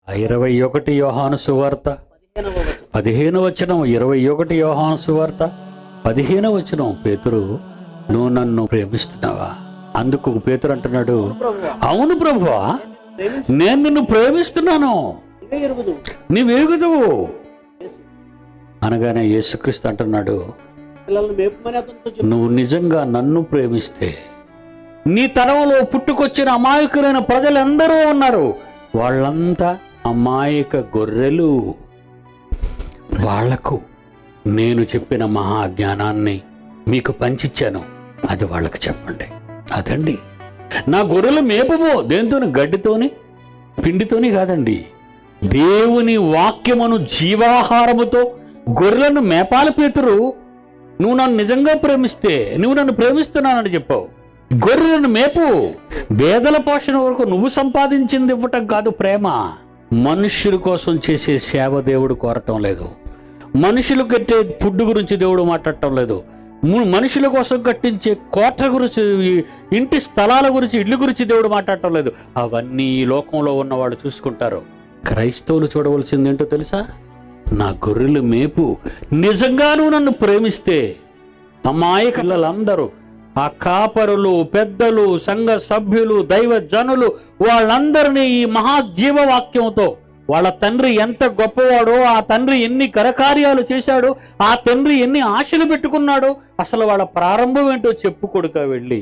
21 యోహాను సువార్త 15వ వచనం. 21 యోహాను సువార్త 15వ వచనం. పేతురు, నువ్వు నన్ను ప్రేమిస్తున్నావా? అందుకు పేతురు అంటున్నాడు, అవును ప్రభువా, నేను నిన్ను ప్రేమిస్తున్నాను, నీవెరుగుదువు అనగానే యేసుక్రీస్తు అంటున్నాడు, నువ్వు నిజంగా నన్ను ప్రేమిస్తే నీ తరంలో పుట్టుకొచ్చిన అమాయకులైన ప్రజలందరూ ఉన్నారు, వాళ్ళంతా అమాయక గొర్రెలు. వాళ్లకు నేను చెప్పిన మహాజ్ఞానాన్ని మీకు పంచిచ్చాను, అది వాళ్ళకి చెప్పండి. అదండి నా గొర్రెల మేపము. దేంతోని? గడ్డితోని, పిండితోని కాదండి, దేవుని వాక్యమును జీవాహారముతో గొర్రెలను మేపాలి. పేతురు, నువ్వు నన్ను నిజంగా ప్రేమిస్తే నువ్వు నన్ను ప్రేమిస్తున్నానని చెప్పావు. గొర్రెలను మేపు. పేదల పోషణ వరకు నువ్వు సంపాదించింది ఇవ్వటం కాదు ప్రేమ. మనుష్యుల కోసం చేసే సేవ దేవుడు కోరటం లేదు. మనుషులు కట్టే ఫుడ్ గురించి దేవుడు మాట్లాడటం లేదు. మనుషుల కోసం కట్టించే కోట గురించి, ఇంటి స్థలాల గురించి, ఇల్లు గురించి దేవుడు మాట్లాడటం లేదు. అవన్నీ ఈ లోకంలో ఉన్నవాళ్ళు చూసుకుంటారు. క్రైస్తవులు చూడవలసింది ఏంటో తెలుసా? నా గొర్రెలు మేపు. నిజంగా నువ్వు నన్ను ప్రేమిస్తే అమాయక పిల్లలందరూ, ఆ కాపరులు, పెద్దలు, సంఘ సభ్యులు, దైవ జనులు, వాళ్ళందరినీ ఈ మహాజీవవాక్యంతో, వాళ్ళ తండ్రి ఎంత గొప్పవాడో, ఆ తండ్రి ఎన్ని కరకార్యాలు చేశాడో, ఆ తండ్రి ఎన్ని ఆశలు పెట్టుకున్నాడో, అసలు వాళ్ళ ప్రారంభం ఏంటో చెప్పు కొడుకా వెళ్ళి.